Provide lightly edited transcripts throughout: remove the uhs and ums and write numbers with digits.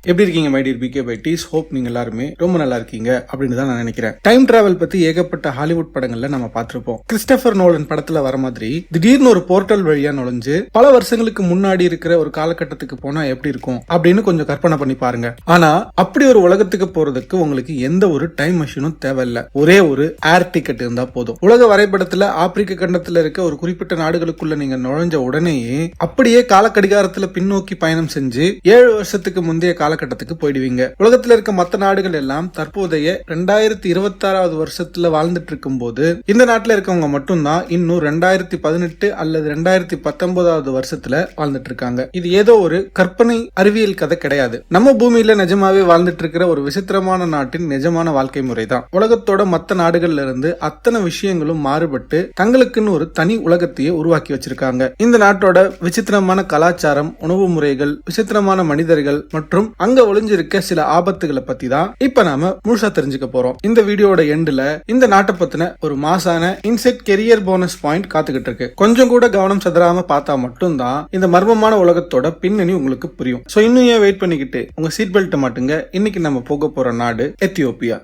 எப்படி இருக்கீங்க my dear PK பைட்டீஸ்? Hope நீங்க எல்லாருமே ரொம்ப நல்லா இருக்கீங்க அப்படின்னு தான் நான் நினைக்கிறேன். டைம் டிராவல் பத்தி ஏகப்பட்ட ஹாலிவுட் படங்கள்ல நம்ம பார்த்திருப்போம். கிறிஸ்டோபர் நோலன் படத்துல வர மாதிரி திடீர்னு ஒரு போர்ட்டல் வழியா நுழைஞ்சு பல வருஷங்களுக்கு முன்னாடி இருக்கிற ஒரு காலகட்டத்துக்கு போனா எப்படி இருக்கும் அப்படின்னு கொஞ்சம் கற்பனை பண்ணி பாருங்க. ஆனா அப்படி ஒரு உலகத்துக்கு போறதுக்கு உங்களுக்கு எந்த ஒரு டைம் மிஷினும் தேவையில்லை. ஒரே ஒரு ஏர் டிக்கெட் இருந்தா போதும். உலக வரைபடத்துல ஆப்பிரிக்க கண்டத்துல இருக்க ஒரு குறிப்பிட்ட நாடுகளுக்குள்ள நீங்க நுழைஞ்ச உடனேயே அப்படியே காலக்கடிகாரத்துல பின்னோக்கி பயணம் செஞ்சு 7 வருஷத்துக்கு முந்தைய காலகட்டத்துக்கு போயிடுவீங்க. உலகத்துல இருக்க மற்ற நாடுகள் எல்லாம் தற்போதைய 2026வது வருஷத்துல வாழ்ந்துட்டு இருக்கும் போது இந்த நாட்டுல இருக்கவங்க மட்டும்தான் இன்னும் 2018 அல்லது 2019வது வருஷத்துல வாழ்ந்துட்டு இருக்காங்க. இது ஏதோ ஒரு கற்பனை அறிவியல் கதை கிடையாது. நம்ம பூமியில நிஜமாவே வாழ்ந்துட்டு இருக்கிற ஒரு விசித்திரமான நாட்டின் நிஜமான வாழ்க்கை முறை தான். உலகத்தோட மற்ற நாடுகள்ல இருந்து அத்தனை விஷயங்களும் மாறுபட்டு தங்களுக்குன்னு ஒரு தனி உலகத்தையே உருவாக்கி வச்சிருக்காங்க. இந்த நாட்டோட விசித்திரமான கலாச்சாரம், உணவு முறைகள், விசித்திரமான மனிதர்கள் மற்றும் அங்க ஒளிஞ்சிருக்க சில ஆபத்துகளை பத்தி தான் இப்ப நாம முழுசா தெரிஞ்சுக்க போறோம். இந்த வீடியோட எண்டுல இந்த நாட்டை பத்தின ஒரு மாசான இன்செட் கெரியர் போனஸ் பாயிண்ட் காத்துக்கிட்டு இருக்கு. கொஞ்சம் கூட கவனம் சதுராம பார்த்தா மட்டும்தான் இந்த மர்மமான உலகத்தோட பின்னணி உங்களுக்கு புரியும். சோ இன்னும் ஏன் வெயிட் பண்ணிக்கிட்டு உங்க சீட் பெல்ட் மாட்டுங்க. இன்னைக்கு நம்ம போக போற நாடு எத்தியோப்பியா.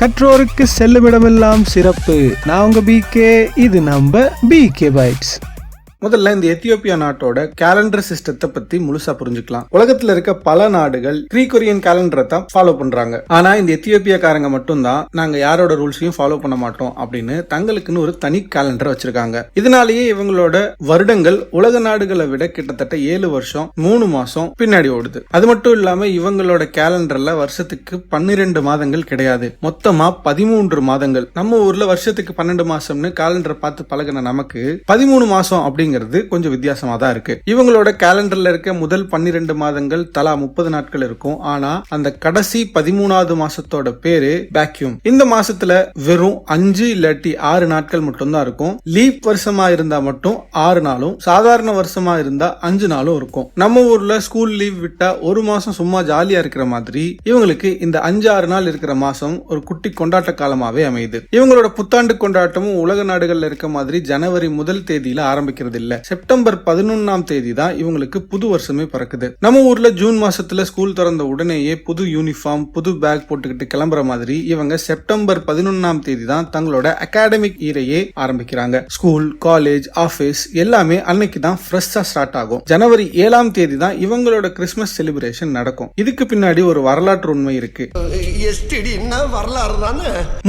கற்றோருக்கு செல்லுமிடமெல்லாம் சிறப்பு. நான் உங்க பிகே, இது நம்ம பிகே பைட்ஸ். முதல்ல இந்த எத்தியோப்பியா நாட்டோட கேலண்டர் சிஸ்டத்தை பத்தி முழுசா புரிஞ்சுக்கலாம். உலகத்துல இருக்க பல நாடுகள் கிரீகோரியன் கேலண்டரை தான் ஃபாலோ பண்றாங்க. ஆனா இந்த எத்தியோப்பியாக்காரங்க மட்டும்தான் நாங்க யாரோட ரூல்ஸையும் ஃபாலோ பண்ண மாட்டோம் அப்படின்னு தங்களுக்குன்னு ஒரு தனி கேலண்டர் வச்சிருக்காங்க. இதனாலேயே இவங்களோட வருடங்கள் உலக நாடுகளை விட கிட்டத்தட்ட 7 வருஷம் 3 மாசம் பின்னாடி ஓடுது. அது மட்டும் இல்லாம இவங்களோட கேலண்டர்ல வருஷத்துக்கு 12 மாதங்கள் கிடையாது, மொத்தமா 13 மாதங்கள். நம்ம ஊர்ல வருஷத்துக்கு 12 மாசம்னு கேலண்டரை பார்த்து பழகின நமக்கு 13 மாசம் அப்படிங்க கொஞ்சம் வித்தியாசமா தான் இருக்கு. இவங்களோட கேலண்டர்ல இருக்க முதல் 12 மாதங்கள் தலா 30 நாட்கள் இருக்கும். ஆனா அந்த கடைசி 13வது மாசத்தோட பேரு பேக்யூம். இந்த மாசத்துல வெறும் 5 இல்லாட்டி 6 நாட்கள் மட்டும் தான் இருக்கும். லீப் வருஷமா இருந்தா மட்டும் 6 நாளும், சாதாரண வருஷமா இருந்தா 5 நாளும் இருக்கும். நம்ம ஊர்ல ஸ்கூல் லீவ் விட்டா ஒரு மாசம் சும்மா ஜாலியா இருக்கிற மாதிரி இவங்களுக்கு இந்த 5-6 நாள் இருக்கிற மாசம் ஒரு குட்டி கொண்டாட்ட காலமாவே அமையுது. இவங்களோட புத்தாண்டு கொண்டாட்டமும் உலக நாடுகள்ல இருக்க மாதிரி ஜனவரி 1 தேதியில ஆரம்பிக்கிறது இல்ல. செப்டம்பர் 11ஆம் தேதி தான் இவங்களுக்கு புது வருஷமே பிறக்குது. நம்ம ஊர்ல ஜூன் மாசத்துல ஸ்கூல் திறந்த உடனேயே புது யூனிஃபார்ம், புது பேக் போட்டுக்கிட்டு கிளம்புற மாதிரி இவங்க செப்டம்பர் 11ஆம் தேதி தான் தங்களோட அகாடமிக் ஈரையே ஆரம்பிக்கிறாங்க. ஸ்கூல், காலேஜ், ஆபீஸ் எல்லாமே அன்னைக்கு தான் ஃப்ரெஷ்ஷா ஸ்டார்ட் ஆகும். ஜனவரி 7ஆம் தேதி தான் இவங்களோட கிறிஸ்துமஸ் செலிப்ரேஷன் நடக்கும். இதுக்கு பின்னாடி ஒரு வரலாற்று உண்மை இருக்கு.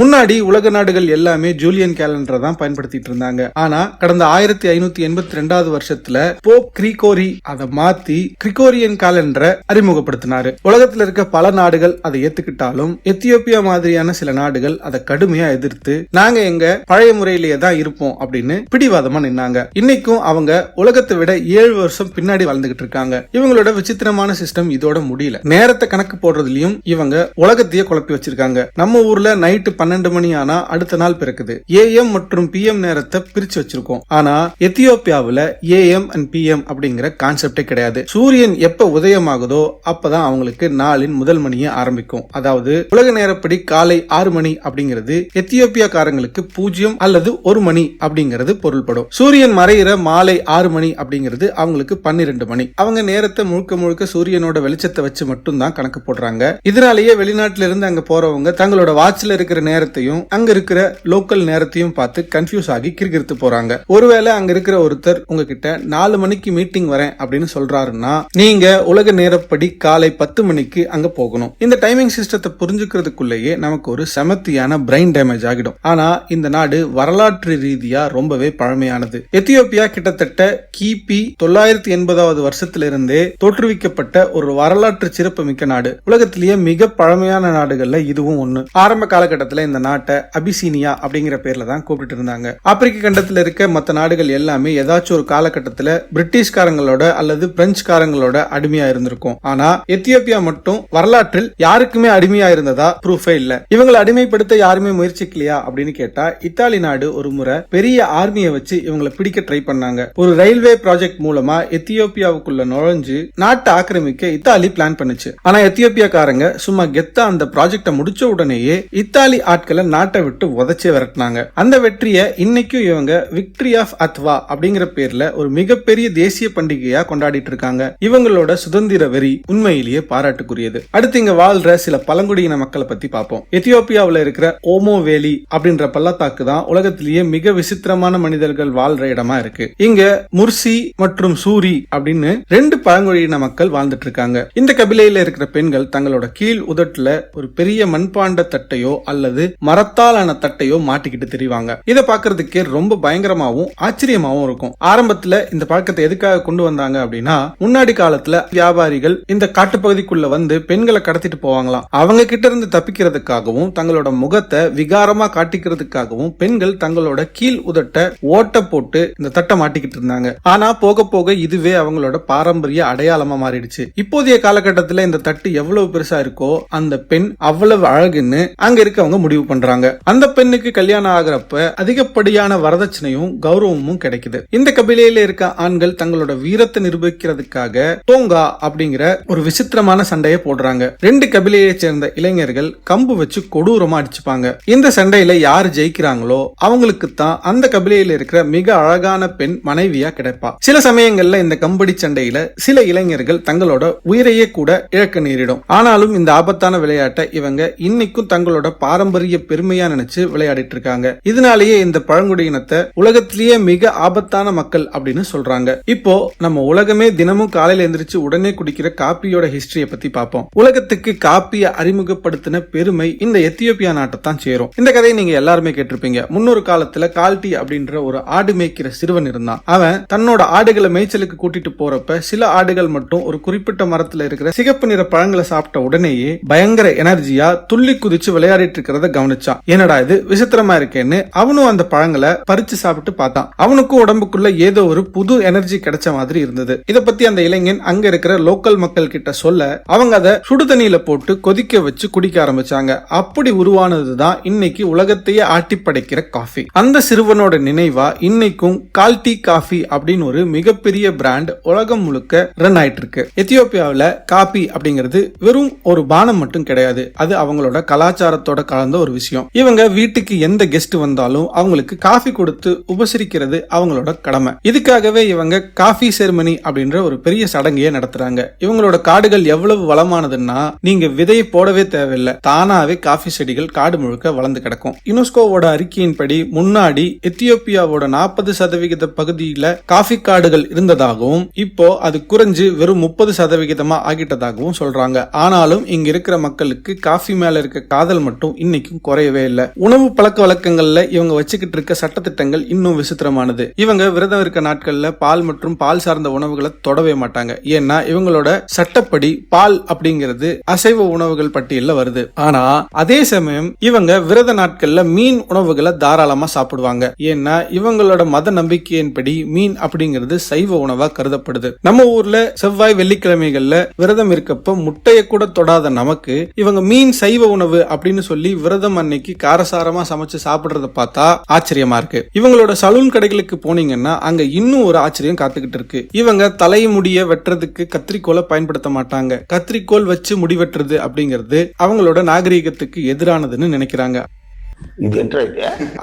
முன்னாடி உலக நாடுகள் எல்லாமே ஜூலியன் கேலண்டரை தான் பயன்படுத்திட்டு இருந்தாங்க. ஆனா கடந்த 1582வது வருஷத்துல போப் கிரிகோரி அதை மாத்தி கிரிகோரியன் கேலண்டரை அறிமுகப்படுத்தினாரு. உலகத்துல இருக்க பல நாடுகள் அதை ஏத்துக்கிட்டாலும் எத்தியோப்பியா மாதிரியான சில நாடுகள் அதை கடுமையா எதிர்த்து நாங்க எங்க பழைய முறையிலேயே தான் இருப்போம் அப்படின்னு பிடிவாதமா நின்னாங்க. இன்னைக்கும் அவங்க உலகத்தை விட 7 வருஷம் பின்னாடி வாழ்ந்துகிட்டு இருக்காங்க. இவங்களோட விசித்திரமான சிஸ்டம் இதோட முடியல. நேரத்தை கணக்கு போடுறதுலயும் இவங்க உலகத்தையே குழப்பி வச்சிருக்காங்க. நம்ம ஊர்ல நைட்டு 12 மணி ஆனா அடுத்த நாள் பிறக்குது. AM மற்றும் PM நேரத்தை பிரிச்சு வச்சிருக்கோம். ஆனா எத்தியோப்பியாவுல AM and PM அப்படிங்கிற கான்செப்டே கிடையாது. சூரியன் எப்ப உதயமாகுதோ அப்பதான் அவங்களுக்கு நாளின் முதல் மணியே ஆரம்பிக்கும். அதாவது உலக நேரப்படி காலை 6 மணி அப்படிங்கிறது எத்தியோப்பியாக்காரங்களுக்கு 0 அல்லது 1 மணி அப்படிங்கிறது பொருள்படும். சூரியன் மறையிற மாலை 6 மணி அப்படிங்கிறது அவங்களுக்கு 12 மணி. அவங்க நேரத்தை முழுக்க முழுக்க சூரியனோட வெளிச்சத்தை வச்சு மட்டும் தான் கணக்கு போடுறாங்க. இதனாலேயே வெளிநாட்டுல இருந்து அங்க போறவங்க தங்களோட வாட்ச்ல இருக்கிற நேரத்தையும் அங்க இருக்கிற லோக்கல் நேரத்தையும் பார்த்து கன்ஃபியூஸ் ஆகி கிறுகிறுத்து போறாங்க. ஒருவேளை அங்க இருக்கிற ஒருத்தர் உங்ககிட்ட 4 மணிக்கு மீட்டிங் வரேன் அப்படின்னு சொல்றாருன்னா நீங்க உலக நேரப்படி காலை 10 மணிக்கு அங்க போகணும். இந்த டைமிங் சிஸ்டத்தை புரிஞ்சுக்கிறதுக்குள்ளேயே நமக்கு ஒரு செமத்தியான பிரெயின் டேமேஜ் ஆகிடும். ஆனா இந்த நாடு வரலாற்று ரீதியா ரொம்பவே பழமையானது. எத்தியோப்பியா கிட்டத்தட்ட கிபி 980வது வருஷத்திலிருந்தே தோற்றுவிக்கப்பட்ட ஒரு வரலாற்று சிறப்பு மிக்க நாடு. உலகத்திலேயே மிக பழமையான நாடுகள்ல இதுவும் ஒண்ணு. ஆரம்ப காலகட்டத்தில் இந்த நாட்டை அபிசீனியா அப்படிங்கிற பேர்ல தான் கூப்பிட்டு இருந்தாங்க. ஆப்பிரிக்க கண்டத்தில் இருக்க மற்ற நாடுகள் எல்லாமே ஏதாச்சும் ஒரு காலகட்டத்துல பிரிட்டிஷ்காரங்களோட அல்லது பிரெஞ்சுக்காரங்களோட அடிமையா இருந்திருக்கும். ஆனா எத்தியோப்பியா மட்டும் வரலாற்றில் யாருக்குமே அடிமையா இருந்ததா ப்ரூஃபே இல்ல. இவங்களை அடிமைப்படுத்த யாருமே முயற்சிக்கலையா அப்படின்னு கேட்டா, இத்தாலி நாடு ஒரு முறை பெரிய ஆர்மியை வச்சு இவங்களை பிடிக்க ட்ரை பண்ணாங்க. ஒரு ரயில்வே ப்ராஜெக்ட் மூலமா எத்தியோப்பியாவுக்குள்ள நுழைஞ்சு நாட்டை ஆக்கிரமிக்க இத்தாலி பிளான் பண்ணுச்சு. ஆனா எத்தியோப்பியாக்காரங்க சும்மா கெத்தா அந்த ப்ராஜெக்ட முடிச்ச உடனேயே இத்தாலி ஆட்களை நாட்டை விட்டு உதச்சே விரட்டினாங்க. அந்த வெற்றியை இன்னைக்கும் இவங்க விக்டரி ஆஃப் அத்வா அப்படிங்கிற பேர்ல ஒரு மிகப்பெரிய தேசிய பண்டிகையா கொண்டாடிட்டு இருக்காங்க. இவங்களோட சுதந்திர வெறி உண்மையிலேயே பாராட்டுக்குரியது. அடுத்து இங்க வாழ்ற சில பழங்குடியின மக்களை பத்தி பார்ப்போம். எத்தியோப்பியாவில் இருக்கிற ஓமோ வேலி அப்படின்ற பள்ளத்தாக்கு தான் உலகத்திலேயே மிக விசித்திரமான மனிதர்கள் வாழ்ற இடமா இருக்கு. இங்க முர்சி மற்றும் சூரி அப்படின்னு 2 பழங்குடியின மக்கள் வாழ்ந்துட்டு இருக்காங்க. இந்த கபிலையில இருக்கிற பெண்கள் தங்களோட கீழ் உதட்டுல ஒரு பெரிய மண்பாண்ட தட்டையோ அல்லது மரத்தால் ஆன தட்டையோ மாட்டிக்கிட்டு தெரிவாங்க. இதை பாக்குறதுக்கே ரொம்ப பயங்கரமாவும் ஆச்சரியமாவும் இருக்கும். ஆரம்பத்துல இந்த பழக்கத்தை எதுக்காக கொண்டு வந்தாங்க அப்படின்னா, முன்னாடி காலத்துல வியாபாரிகள் இந்த காட்டுப்பகுதிக்குள்ள வந்து பெண்களை கடத்திட்டு போவாங்களாம். அவங்க கிட்ட இருந்து தப்பிக்கிறதுக்காகவும் தங்களோட முகத்தை விகாரமா காட்டிக்கிறதுக்காகவும் பெண்கள் தங்களோட கீழ் உதட்ட ஓட்ட போட்டு இந்த தட்டை மாட்டிக்கிட்டு இருந்தாங்க. ஆனா போக போக இதுவே அவங்களோட பாரம்பரிய அடையாளமா மாறிடுச்சு. இப்போதைய காலகட்டத்தில் இந்த தட்டு எவ்வளவு பெருசா இருக்கோ அந்த பெண் அவ்வளவு அழகுன்னு அங்க இருக்கவங்க முடிவு பண்றாங்க. அந்த பெண்ணுக்கு கல்யாணம் ஆகிறப்ப அதிகப்படியான வரதட்சணையும் கௌரவமும் கிடைக்குது. இந்த கபிலையில இருக்க ஆண்கள் தங்களோட வீரத்தை நிரூபிக்கிறதுக்காக டோங்கா அப்படிங்கிற ஒரு விசித்திரமான சண்டையை போடுறாங்க. 2 கபிலையை சேர்ந்த இளைஞர்கள் கம்பு வச்சு கொடூரமா அடிச்சுப்பாங்க. இந்த சண்டையில யார் ஜெயிக்கிறாங்களோ அவங்களுக்கு தான் அந்த கபிலையில இருக்கிற மிக அழகான பெண் மனைவியா கிடைப்பா. சில சமயங்கள்ல இந்த கம்படி சண்டையில சில இளைஞர்கள் தங்களோட உயிரையே கூட இழக்க நேரிடும். ஆனாலும் இந்த ஆபத்தான விளையாட்டை இவங்க இன்னைக்கும் தங்களோட பாரம்பரிய பெருமையா நினைச்சு விளையாடிட்டு இருக்காங்க. இதனாலேயே இந்த பழங்குடியினத்தை உலகத்திலேயே மிக ஆபத்தான மக்கள் அப்படின்னு சொல்றாங்க. இப்போ நம்ம உலகமே தினமும் காலையில எந்திரிச்சு உடனே குடிக்கிற காப்பியோட ஹிஸ்டரியை பத்தி பார்ப்போம். உலகத்துக்கு காப்பியை அறிமுகப்படுத்தின பெருமை இந்த எத்தியோப்பியா நாட்டை தான் சேரும். இந்த கதையை நீங்க எல்லாருமே கேட்டிருப்பீங்க. முன்னொரு காலத்துல கால்டி அப்படின்ற ஒரு ஆடு மேய்க்கிற சிறுவன் இருந்தான். அவன் தன்னோட ஆடுகளை மேய்ச்சலுக்கு கூட்டிட்டு போறப்ப சில ஆடுகள் மட்டும் ஒரு குறிப்பிட்ட மரத்துல இருக்கிற சிகப்பு நிற பழங்களை சாப்பிட்ட உடனேயே பயங்கர எனர்ஜியா துள்ளி குதிச்சு விளையாடிட்டு இருக்கிறத கவனிச்சான். என்னடா இது விசித்திரமா இருக்கேன்னு அவனும் அந்த பழங்களை பறிச்சு சாப்பிட்டு பார்த்தான். அவனுக்கும் உடம்புக்குள்ள ஏதோ ஒரு புது எனர்ஜி கிடைச்ச மாதிரி இருந்தது. இத பத்தி அந்த இளைஞன் அங்க இருக்கிற லோக்கல் மக்கள் கிட்ட சொல்ல அவங்க அதை சுடுதண்ணியில போட்டு கொதிக்க வச்சு குடிக்க ஆரம்பிச்சாங்க. அப்படி உருவானதுதான் இன்னைக்கு உலகத்தையே ஆட்டி படைக்கிற காஃபி. அந்த சிறுவனோட நினைவா இன்னைக்கும் கால்டி காஃபி அப்படின்னு ஒரு மிகப்பெரிய பிராண்ட் உலகம் முழுக்க ரன் ஆயிட்டு இருக்கு. எத்தியோப்பியாவில் காபி அப்படிங்கிறது வெறும் ஒரு பானம் மட்டும் கிடையாது. அது அவங்களோட கலாச்சாரத்தோட கலந்த ஒரு விஷயம். இவங்க வீட்டுக்கு எந்த கெஸ்ட் வந்தாலும் அவங்களுக்கு காஃபி கொடுத்து உபசரிக்கிறது அவங்களோட கடமை. இதுக்காகவே இவங்க காஃபி செரிமனி அப்படின்ற ஒரு பெரிய சடங்கையே நடத்துறாங்க. இவங்களோட காடுகள் எவ்வளவு வளமானதுன்னா நீங்க விதையை போடவே தேவையில்லை, தானாவே காஃபி செடிகள் காடு முழுக்க வளர்ந்து கிடக்கும். யுனெஸ்கோவோட அறிக்கையின்படி முன்னாடி எத்தியோப்பியாவோட 40% பகுதியில காஃபி காடுகள் இருந்ததாகவும் இப்போ அது குறைஞ்சு வெறும் 30% ஆகிட்டதாகவும் சொல்றாங்க. ஆனாலும் இங்க இருக்கிற மக்களுக்கு காஃபி மேல இருக்க காதல் மட்டும் இன்னைக்கும் குறையவே இல்லை. உணவு பழக்க வழக்கங்கள்ல இவங்க வச்சுக்கிட்டு இருக்க சட்டத்திட்டங்கள் இன்னும் விசித்திரமானது. இவங்க விரதம் இருக்க நாட்கள்ல பால் மற்றும் பால் சார்ந்த உணவுகளை தொடவே மாட்டாங்க. ஏன்னா இவங்களோட சட்டப்படி பால் அப்படிங்கிறது அசைவ உணவுகள் பட்டியல்ல வருது. ஆனா அதே சமயம் இவங்க விரத நாட்கள்ல மீன் உணவுகளை தாராளமா சாப்பிடுவாங்க. ஏன்னா இவங்களோட மத நம்பிக்கையின்படி மீன் அப்படிங்கிறது சைவ உணவா கருதப்படுது. நம்ம ஊர்ல செவ்வாய் வெள்ளிக்கிழமைகள்ல விரதம் இருக்கப்ப முட்டைய கூட தொடாத நமக்கு இவங்க மீன் சைவ உணவு அப்படின்னு சொல்லி விரதம் அன்னைக்கு காரசாரமா சமைச்சு சாப்பிடுறத பார்த்தா ஆச்சரியமா இருக்கு. இவங்களோட சலூன் கடைகளுக்கு போனீங்கன்னா அங்க இன்னும் ஒரு ஆச்சரியம் காத்துக்கிட்டு இருக்கு. இவங்க தலைமுடிய வெட்டுறதுக்கு கத்திரிக்கோலை பயன்படுத்த மாட்டாங்க. கத்திரிக்கோல் வச்சு முடி வெட்டுறது அப்படிங்கிறது அவங்களோட நாகரீகத்துக்கு எதிரானதுன்னு நினைக்கிறாங்க.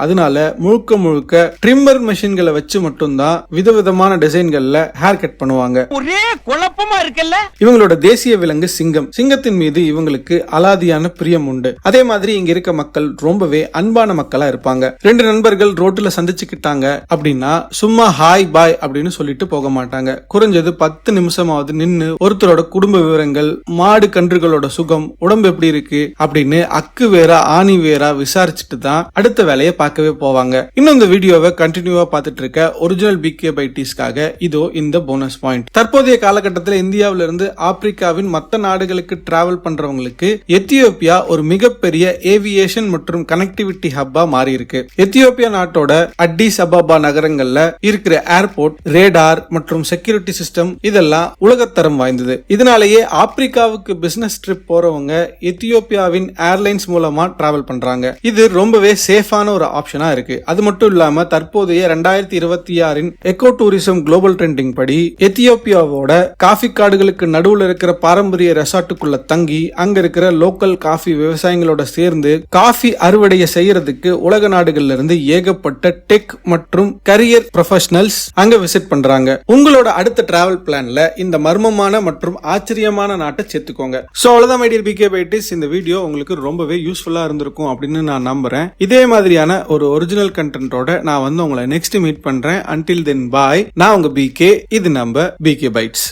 அதனால முழுக்க முழுக்க ட்ரிம்மர் மெஷின்களை வச்சு மட்டும்தான் விதவிதமான டிசைன்கள்ல ஹேர் கட் பண்ணுவாங்க. ஒரே குழப்பமா இருக்குல்ல. இவங்களோட தேசிய விலங்கு சிங்கம். சிங்கத்தின் மீது இவங்களுக்கு அலாதியான பிரியம் உண்டு. அதே மாதிரி இங்க இருக்க மக்கள் ரொம்பவே அன்பான மக்களா இருப்பாங்க. 2 நண்பர்கள் ரோட்ல சந்திச்சுக்கிட்டாங்க அப்படின்னா சும்மா ஹாய் பாய் அப்படின்னு சொல்லிட்டு போக மாட்டாங்க. குறைஞ்சது 10 நிமிஷமாவது நின்னு ஒருத்தரோட குடும்ப விவரங்கள், மாடு கன்றுகளோட சுகம், உடம்பு எப்படி இருக்கு அப்படின்னு அக்கு வேறா ஆணி வேறா விசாரிச்சு சம்பாரிச்சுட்டு தான் அடுத்த வேலையை பார்க்கவே போவாங்க. இன்னும் இந்த வீடியோவை கண்டினியூவா பார்த்துட்டு இருக்க ஒரிஜினல் பிகே பைட்டிஸ்க்காக இதோ இந்த போனஸ் பாயிண்ட். தற்போதைய காலகட்டத்தில் இந்தியாவிலிருந்து ஆப்பிரிக்காவின் மற்ற நாடுகளுக்கு டிராவல் பண்றவங்களுக்கு எத்தியோப்பியா ஒரு மிகப்பெரிய ஏவியேஷன் மற்றும் கனெக்டிவிட்டி ஹப்பா மாறி இருக்கு. எத்தியோப்பியா நாட்டோட அடிஸ் அபாபா நகரங்கள்ல இருக்கிற ஏர்போர்ட், ரேடார் மற்றும் செக்யூரிட்டி சிஸ்டம் இதெல்லாம் உலகத்தரம் வாய்ந்தது. இதனாலேயே ஆப்பிரிக்காவுக்கு பிசினஸ் ட்ரிப் போறவங்க எத்தியோப்பியாவின் ஏர்லைன்ஸ் மூலமா டிராவல் பண்றாங்க. இது ரொம்பவே சேஃபான ஒரு ஆப்ஷனா இருக்கு. அது மட்டும் இல்லாம தற்போதைய 2026 எக்கோ டூரிசம் குளோபல் ட்ரெண்டிங் படி எத்தியோப்பியாவோட காஃபி காடுகளுக்கு நடுவுல இருக்கிற பாரம்பரிய ரெசார்ட்டுக்குள்ள தங்கி அங்க இருக்கிற லோக்கல் காஃபி விவசாயிகளோட சேர்ந்து காஃபி அறுவடையை செய்யறதுக்கு உலக நாடுகள்ல இருந்து ஏகப்பட்ட டெக் மற்றும் கரியர் ப்ரொஃபஷனல்ஸ் அங்க விசிட் பண்றாங்க. உங்களோட அடுத்த டிராவல் பிளான்ல இந்த மர்மமான மற்றும் ஆச்சரியமான நாட்டை சேர்த்துக்கோங்க. சோ அவ்வளவுதான் மை டியர் பிகே பைட்டிஸ். இந்த வீடியோ உங்களுக்கு ரொம்பவே யூஸ்ஃபுல்லா இருந்திருக்கும் அப்படின்னு நான் நம்புறேன். இதே மாதிரியான ஒரு ஒரிஜினல் கண்டென்ட்டோட நான் உங்களை நெக்ஸ்ட் மீட் பண்றேன். அன்டில் தென் பாய். நான் உங்க பிகே. இது நம்ம பிகே பைட்ஸ்.